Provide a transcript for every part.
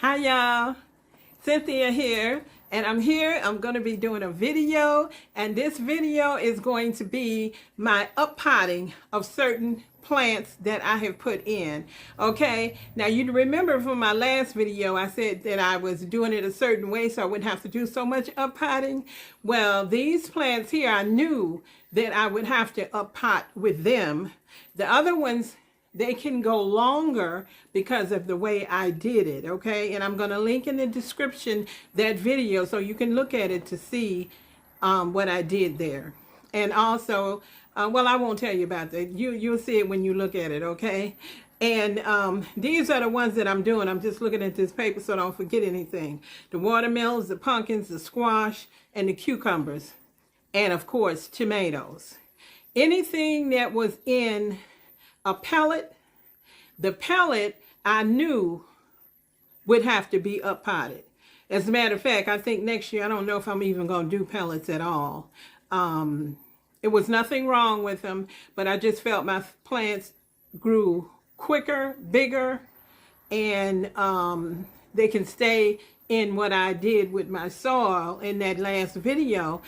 Hi y'all, Cynthia here, and I'm going to be doing a video, and this video is going to be my uppotting of certain plants that I have put in. Okay, now you remember from my last video I said that I was doing it a certain way so I wouldn't have to do so much uppotting. Well, these plants here, I knew that I would have to uppot with them. The other ones, they can go longer because of the way I did it, okay? And I'm going to link in the description that video so you can look at it to see what I did there. And also, well, I won't tell you about that. You'll see it when you look at it, okay? And these are the ones that I'm doing. I'm just looking at this paper so I don't forget anything. The watermelons, the pumpkins, the squash, and the cucumbers. And, of course, tomatoes. Anything that was in a pellet, the pellet I knew would have to be uppotted. As a matter of fact, I think next year, I don't know if I'm even going to do pellets at all. It was nothing wrong with them, but I just felt my plants grew quicker, bigger, and they can stay in what I did with my soil in that last video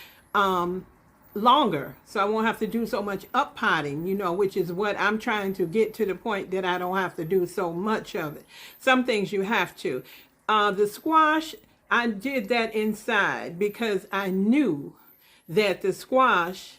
longer, so I won't have to do so much uppotting, you know, which is what I'm trying to get to, the point that I don't have to do so much of it. Some things you have to. The squash, I did that inside because I knew that the squash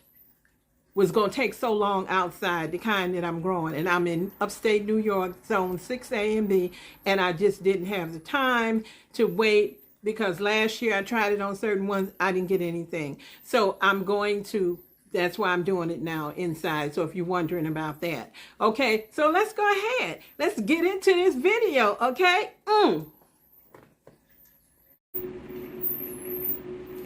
was going to take so long outside, the kind that I'm growing. And I'm in upstate New York, zone 6A and B, and I just didn't have the time to wait, because last year I tried it on certain ones, I didn't get anything. So I'm going to, that's why I'm doing it now inside. So if you're wondering about that. Okay, so let's go ahead. Let's get into this video, okay?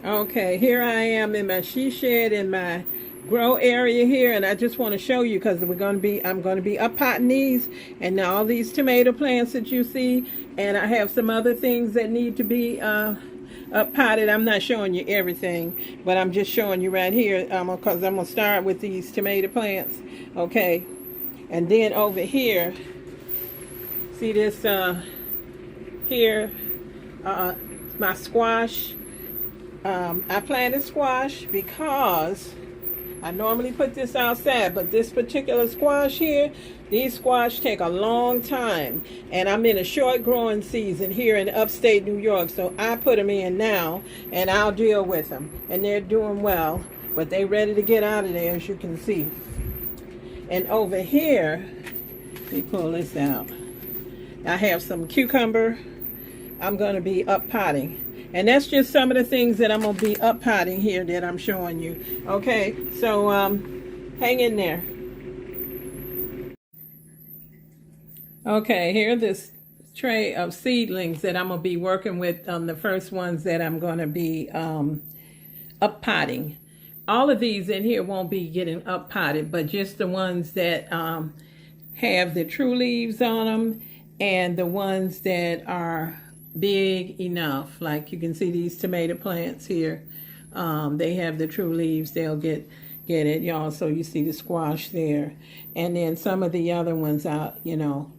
Okay, here I am in my she shed in my grow area here, and I just want to show you because I'm going to be uppotting these, and now all these tomato plants that you see, and I have some other things that need to be uppotted. I'm not showing you everything, but I'm just showing you right here because I'm going to start with these tomato plants, okay? And then over here, see this here, my squash. I planted squash because I normally put this outside, but this particular squash here, these squash take a long time. And I'm in a short growing season here in upstate New York, so I put them in now, and I'll deal with them. And they're doing well, but they're ready to get out of there, as you can see. And over here, let me pull this out. I have some cucumber I'm going to be uppotting. And that's just some of the things that I'm going to be uppotting here that I'm showing you. Okay, so hang in there. Okay, here this tray of seedlings that I'm going to be working with on the first ones that I'm going to be uppotting. All of these in here won't be getting uppotted, but just the ones that have the true leaves on them, and the ones that are big enough. Like you can see these tomato plants here, they have the true leaves, they'll get it, y'all. So you see the squash there, and then some of the other ones out, you know,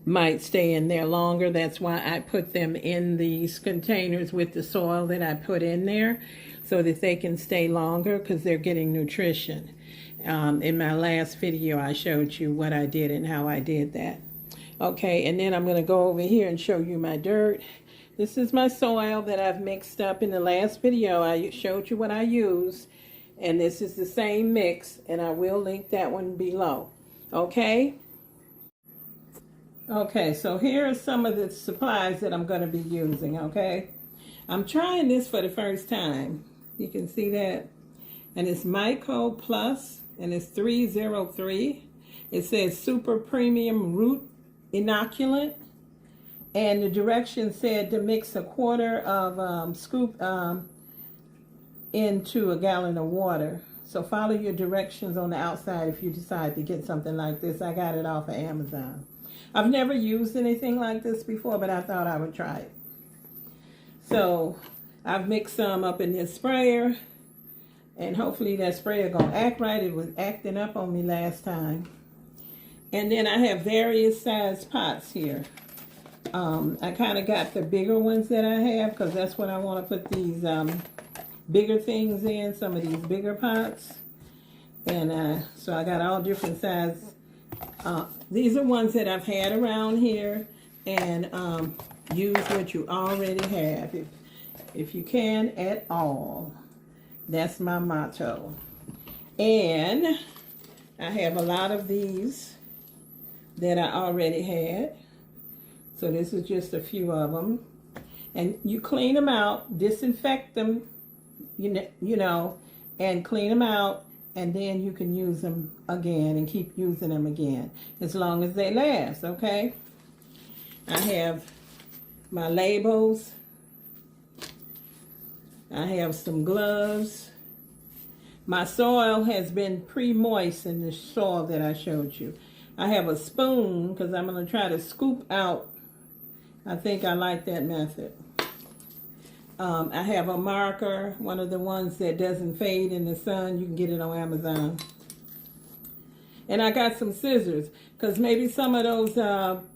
might stay in there longer. That's why I put them in these containers with the soil that I put in there, so that they can stay longer, because they're getting nutrition. In my last video I showed you what I did and how I did that. Okay, and then I'm going to go over here and show you my dirt. This is my soil that I've mixed up. In the last video, I showed you what I used. And this is the same mix, and I will link that one below. Okay? Okay, so here are some of the supplies that I'm going to be using, okay? I'm trying this for the first time. You can see that. And it's Myco Plus, and it's 303. It says Super Premium Root Inoculant, and the directions said to mix a quarter of scoop into a gallon of water. So follow your directions on the outside if you decide to get something like this. I got it off of Amazon. I've never used anything like this before, but I thought I would try it. So I've mixed some up in this sprayer, and hopefully that sprayer gonna act right. It was acting up on me last time. And then I have various size pots here. I kind of got the bigger ones that I have because that's what I want to put these bigger things in, some of these bigger pots. And so I got all different sizes. These are ones that I've had around here, and use what you already have if you can at all. That's my motto. And I have a lot of these that I already had. So this is just a few of them. And you clean them out, disinfect them, you know, and clean them out, and then you can use them again and keep using them again as long as they last, okay? I have my labels. I have some gloves. My soil has been pre-moist in the soil that I showed you. I have a spoon because I'm going to try to scoop out. I think I like that method. I have a marker, one of the ones that doesn't fade in the sun. You can get it on Amazon. And I got some scissors because maybe some of those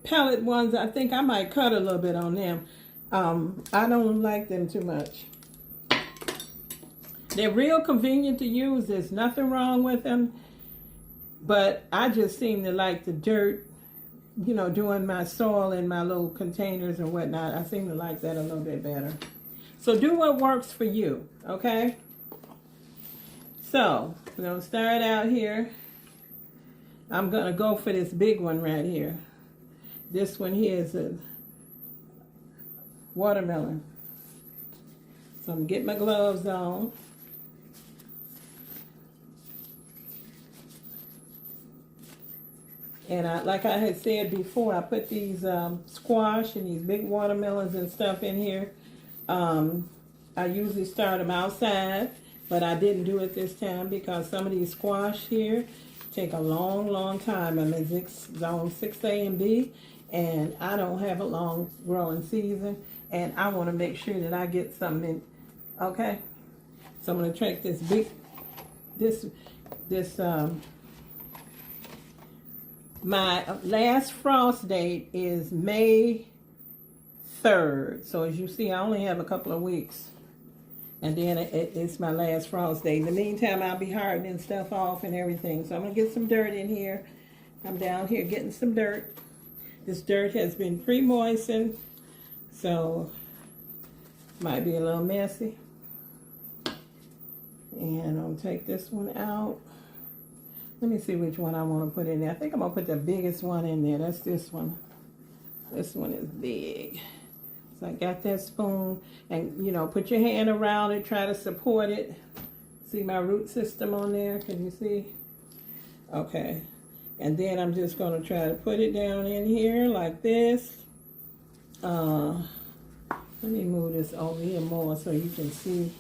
pellet ones, I think I might cut a little bit on them. I don't like them too much. They're real convenient to use. There's nothing wrong with them. But I just seem to like the dirt, you know, doing my soil in my little containers and whatnot. I seem to like that a little bit better. So do what works for you, okay? So, we're going to start out here. I'm going to go for this big one right here. This one here is a watermelon. So I'm going to get my gloves on. And like I had said before, I put these squash and these big watermelons and stuff in here. I usually start them outside, but I didn't do it this time because some of these squash here take a long, long time. I'm in zone 6A and B, and I don't have a long growing season, and I want to make sure that I get something in, okay? So I'm going to take this big, my last frost date is May 3rd. So as you see, I only have a couple of weeks. And then it's my last frost date. In the meantime, I'll be hardening stuff off and everything. So I'm going to get some dirt in here. I'm down here getting some dirt. This dirt has been pre-moistened, so might be a little messy. And I'll take this one out. Let me see which one I want to put in there. I think I'm going to put the biggest one in there. That's this one. This one is big. So I got that spoon, and you know, put your hand around it, try to support it. See my root system on there? Can you see? Okay. And then I'm just going to try to put it down in here like this. Let me move this over here more so you can see.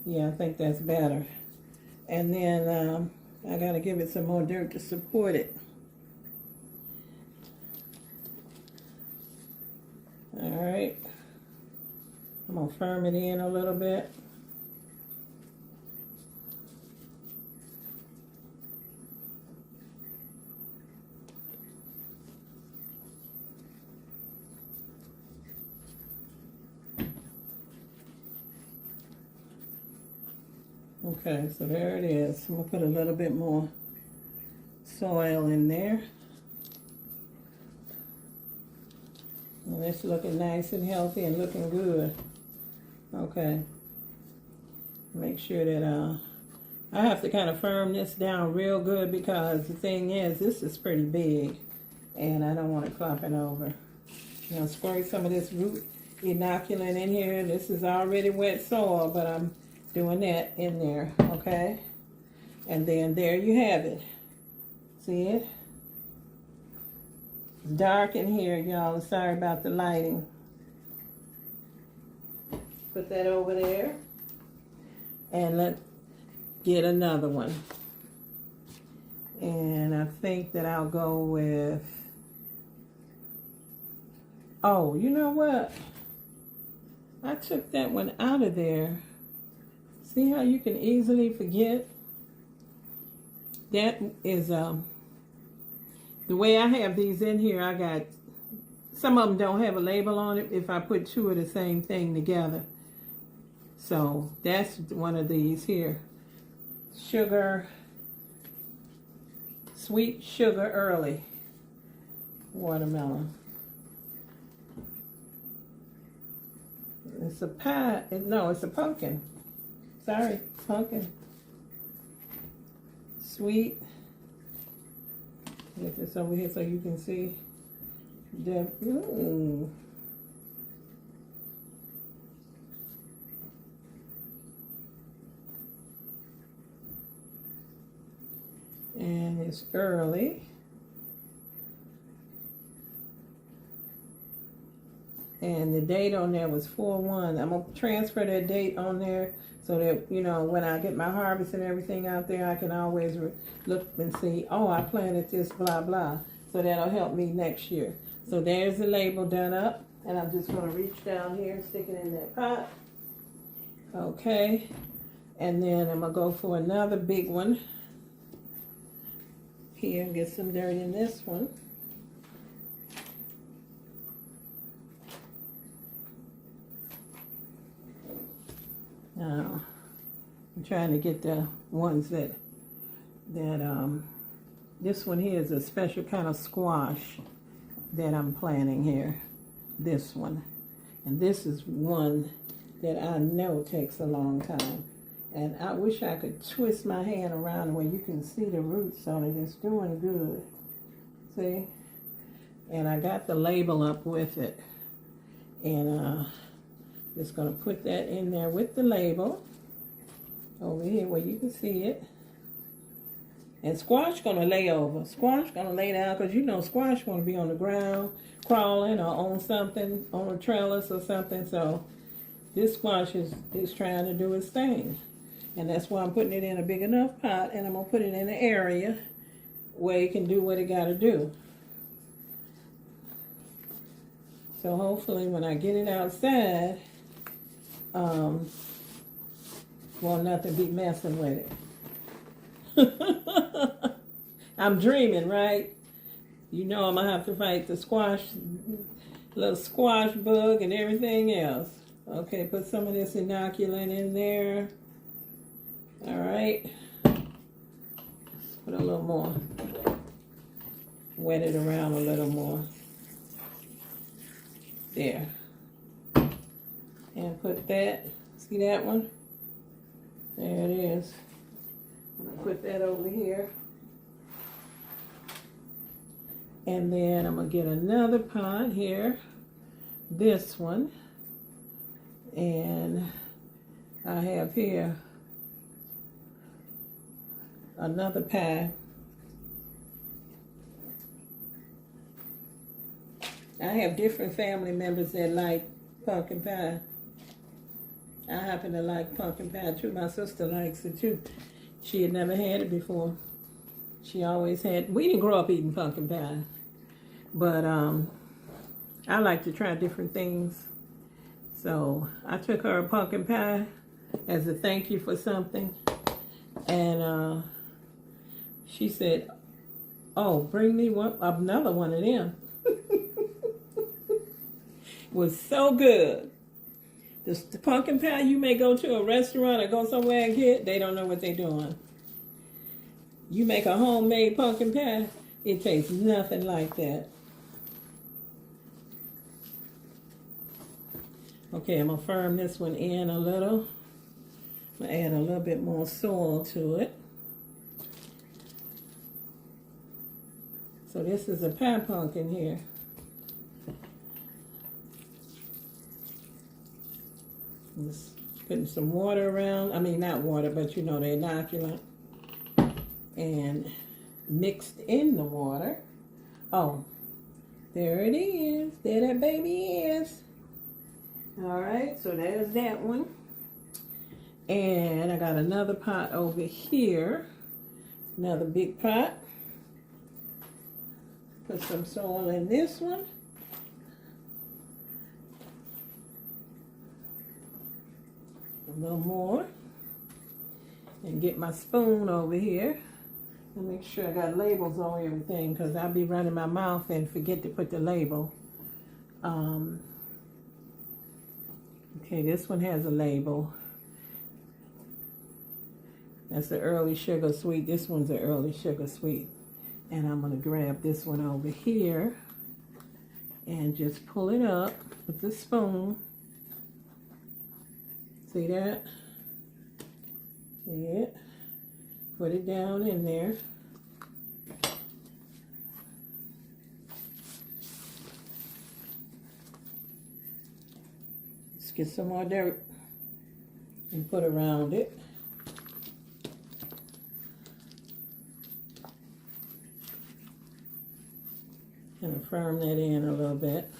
Yeah, I think that's better. And then I got to give it some more dirt to support it. All right, I'm going to firm it in a little bit. Okay, so there it is. I'm going to put a little bit more soil in there. And it's looking nice and healthy and looking good. Okay. Make sure that I have to kind of firm this down real good because the thing is, this is pretty big and I don't want it flopping over. I'm going to squirt some of this root inoculant in here. This is already wet soil, but I'm doing that in there, okay? And then there you have it. See it? It's dark in here, y'all. Sorry about the lighting. Put that over there. And let's get another one. And I think that I'll go with... Oh, you know what? I took that one out of there. See how you can easily forget? That is... The way I have these in here, I got some of them don't have a label on it if I put two of the same thing together. So that's one of these here. Sugar, sweet sugar early watermelon. It's a pie. No, it's a pumpkin. Sorry, pumpkin. Sweet. Get this over here so you can see. Ooh. And it's early. And the date on there was 4/1. I'm going to transfer that date on there so that, you know, when I get my harvest and everything out there, I can always look and see, oh, I planted this, blah, blah. So that'll help me next year. So there's the label done up. And I'm just going to reach down here and stick it in that pot. Okay. And then I'm going to go for another big one. Here, and get some dirt in this one. Now, I'm trying to get the ones that this one here is a special kind of squash that I'm planting here. This one. And this is one that I know takes a long time. And I wish I could twist my hand around where you can see the roots on it. It's doing good. See? And I got the label up with it. And just going to put that in there with the label. Over here where you can see it. And squash going to lay over. Squash going to lay down because you know squash going to be on the ground, crawling or on something, on a trellis or something. So this squash is trying to do its thing. And that's why I'm putting it in a big enough pot, and I'm going to put it in an area where it can do what it got to do. So hopefully when I get it outside, won't nothing be messing with it. I'm dreaming, right? You know I'm going to have to fight the squash, little squash bug and everything else. Okay, put some of this inoculant in there. All right. Let's put a little more. Wet it around a little more. There. And put that. See that one? There it is. I'm going to put that over here. And then I'm going to get another pot here. This one. And I have here another pie. I have different family members that like pumpkin pie. I happen to like pumpkin pie too. My sister likes it too. She had never had it before. She always had, we didn't grow up eating pumpkin pie. But I like to try different things. So I took her a pumpkin pie as a thank you for something. And she said, oh, bring me another one of them. Was so good. The pumpkin pie you may go to a restaurant or go somewhere and get, they don't know what they're doing. You make a homemade pumpkin pie, it tastes nothing like that. Okay, I'm going to firm this one in a little. I'm going to add a little bit more soil to it. So this is a pie pumpkin here. Just putting some water around. I mean, not water, but you know, the inoculant. And mixed in the water. Oh, there it is. There that baby is. All right, so there's that one. And I got another pot over here. Another big pot. Put some soil in this one. A little more. And get my spoon over here. And make sure I got labels on everything because I'll be running my mouth and forget to put the label Okay, this one has a label. That's the early sugar sweet. This one's the early sugar sweet. And I'm gonna grab this one over here and just pull it up with the spoon. See that? See it? Put it down in there. Let's get some more dirt and put around it. Kind of firm that in a little bit.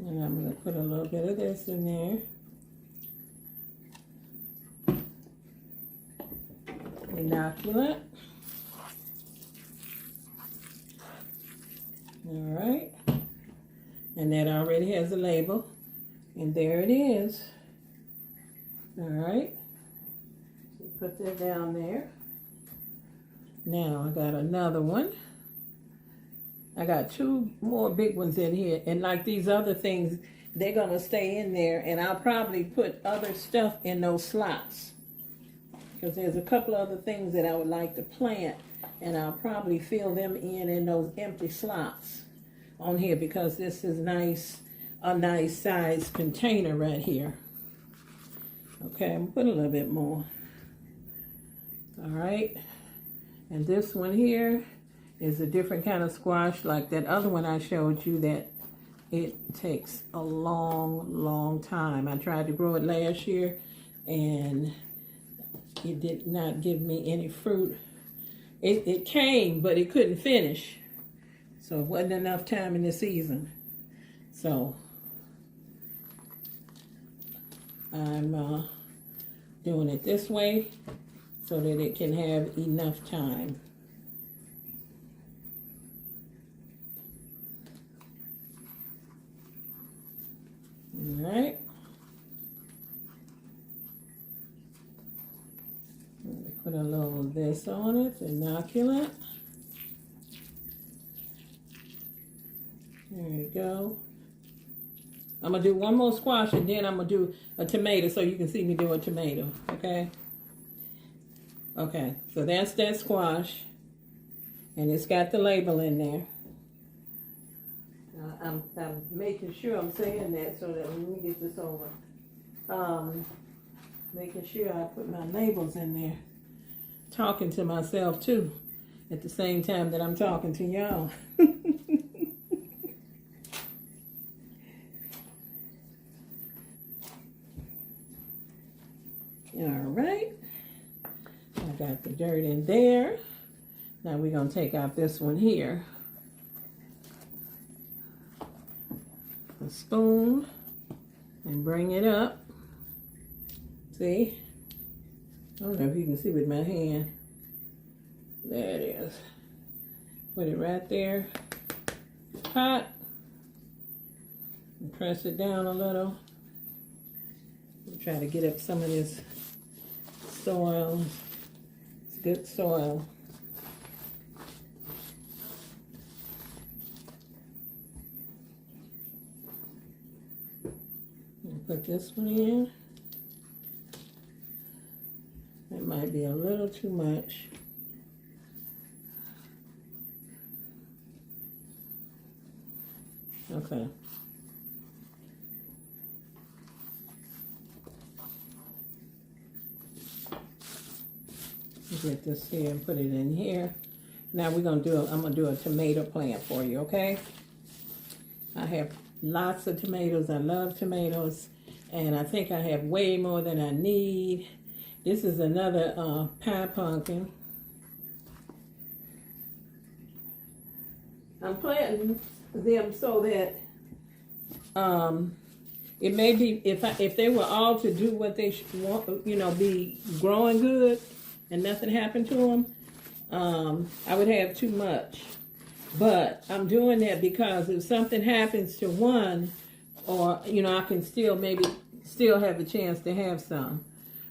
And I'm going to put a little bit of this in there. Inoculant. All right. And that already has a label. And there it is. All right. So put that down there. Now I got another one. I got two more big ones in here, and like these other things, they're gonna stay in there, and I'll probably put other stuff in those slots because there's a couple other things that I would like to plant, and I'll probably fill them in those empty slots on here because this is a nice size container right here. Okay, I'm gonna put a little bit more. All right, and this one here is a different kind of squash, like that other one I showed you that it takes a long time. I tried to grow it last year and it did not give me any fruit. It came, but it couldn't finish. So it wasn't enough time in the season. So I'm doing it this way so that it can have enough time. All right. Put a little of this on it, inoculant. There you go. I'm going to do one more squash and then I'm going to do a tomato so you can see me do a tomato, okay? Okay, so that's that squash. And it's got the label in there. I'm making sure I'm saying that so that when we get this over, making sure I put my labels in there. Talking to myself too at the same time that I'm talking to y'all. All right, I got the dirt in there. Now we're going to take out this one here. A spoon and bring it up. See? I don't know if you can see with my hand. There it is. Put it right there. Hot. And press it down a little. Try to get up some of this soil. It's good soil. Put this one in. It might be a little too much. Okay. Get this here and put it in here. Now we're gonna do I'm gonna do a tomato plant for you, okay? I have lots of tomatoes. I love tomatoes. And I think I have way more than I need. This is another pie pumpkin. I'm planting them so that it may be, if they were all to do what they should want, you know, be growing good and nothing happened to them, I would have too much. But I'm doing that because if something happens to one, or, you know, I can still maybe still have a chance to have some.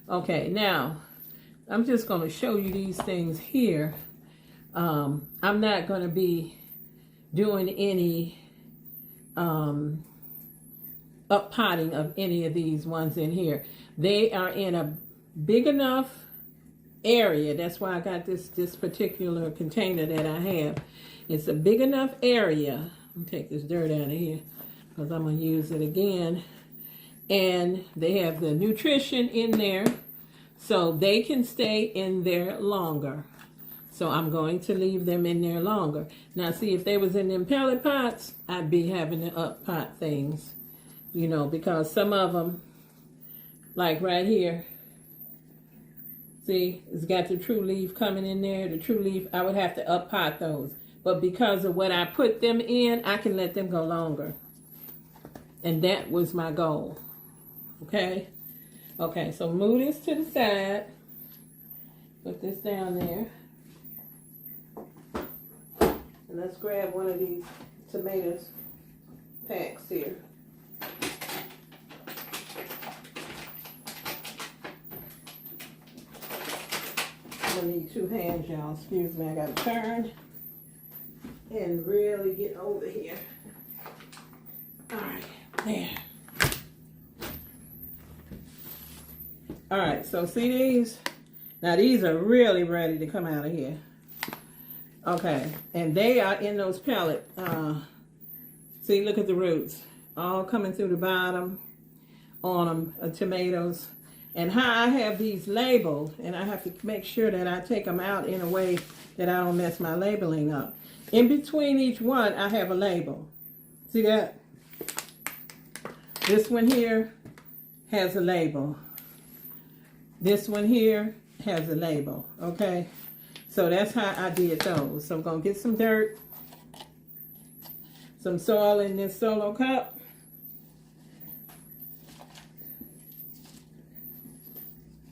Okay, now, I'm just going to show you these things here. I'm not going to be doing any up potting of any of these ones in here. They are in a big enough area. That's why I got this particular container that I have. It's a big enough area. Let me take this dirt out of here because I'm going to use it again. And they have the nutrition in there so they can stay in there longer. So I'm going to leave them in there longer. Now see, if they was in them pellet pots, I'd be having to up pot things, you know, because some of them, like right here, see, it's got the true leaf coming in there. The true leaf, I would have to up pot those. But because of what I put them in, I can let them go longer. And that was my goal. Okay? Okay, so move this to the side. Put this down there. And let's grab one of these tomatoes packs here. I'm gonna need 2 hands, y'all. Excuse me, I gotta turn and really get over here. All right, there. All right, so see these? Now these are really ready to come out of here. Okay, and they are in those pellet. See, look at the roots. All coming through the bottom on them, tomatoes. And how I have these labeled, and I have to make sure that I take them out in a way that I don't mess my labeling up. In between each one, I have a label. See that? This one here has a label. This one here has a label, okay? So that's how I did those. So I'm going to get some dirt, some soil in this solo cup.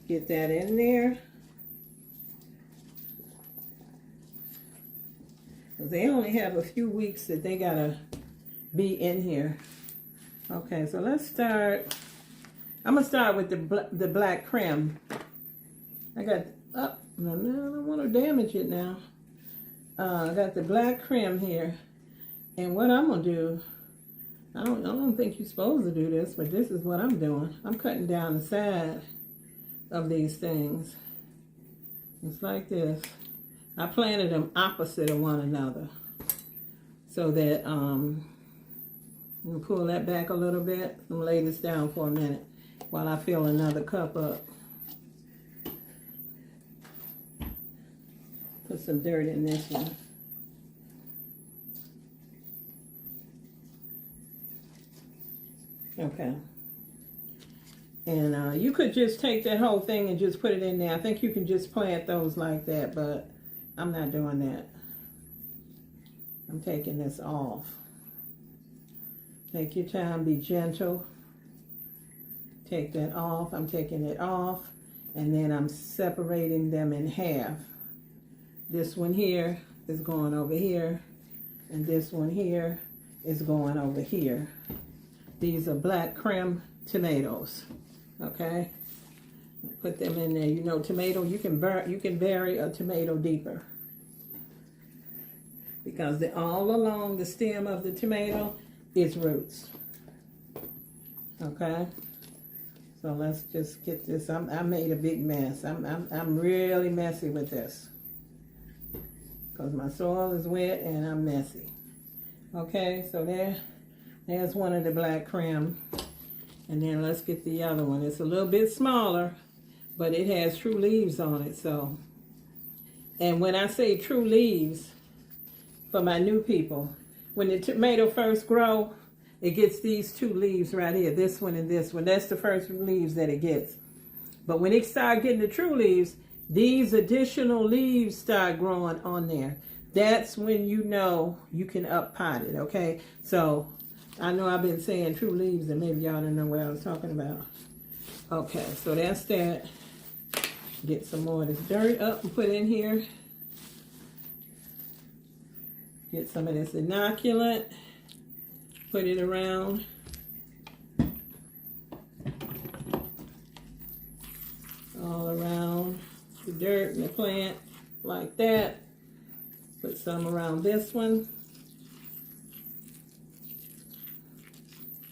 Get that in there. They only have a few weeks that they got to be in here. Okay, so let's start. I'm going to start with the black creme. I got, no, I don't want to damage it now. I got the black creme here. And what I'm going to do, I don't think you're supposed to do this, but this is what I'm doing. I'm cutting down the side of these things. It's like this. I planted them opposite of one another so that, I'm going to pull that back a little bit and lay this down for a minute while I fill another cup up. Put some dirt in this one. Okay. And you could just take that whole thing and just put it in there. I think you can just plant those like that, but I'm not doing that. I'm taking this off. Take your time, be gentle. Take that off. I'm taking it off, and then I'm separating them in half. This one here is going over here, and this one here is going over here. These are black creme tomatoes. Okay, put them in there. You know, tomato, you can bury a tomato deeper because all along the stem of the tomato is roots. Okay, so let's just get this. I made a big mess. I'm really messy with this because my soil is wet and I'm messy. Okay, so there's one of the black creme. And then let's get the other one. It's a little bit smaller, but it has true leaves on it. So, and when I say true leaves, for my new people, when the tomato first grow, it gets these 2 leaves right here, this one and this one. That's the first leaves that it gets. But when it starts getting the true leaves, these additional leaves start growing on there. That's when you know you can up pot it, okay? So I know I've been saying true leaves and maybe y'all don't know what I was talking about. Okay, so that's that. Get some more of this dirt up and put in here. Get some of this inoculant, put it around. All around the dirt and the plant like that. Put some around this one.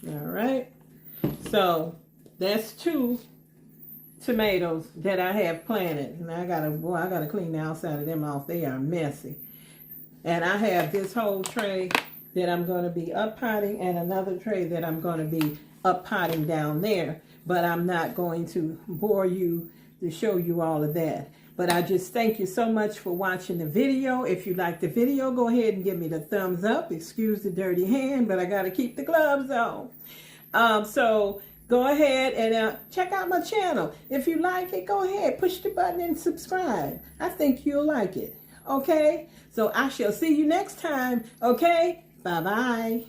All right. So that's 2 tomatoes that I have planted. And I gotta clean the outside of them off. They are messy. And I have this whole tray that I'm going to be up potting and another tray that I'm going to be up potting down there. But I'm not going to bore you to show you all of that. But I just thank you so much for watching the video. If you like the video, go ahead and give me the thumbs up. Excuse the dirty hand, but I got to keep the gloves on. So go ahead and check out my channel. If you like it, go ahead, push the button and subscribe. I think you'll like it. Okay? So I shall see you next time. Okay? Bye-bye.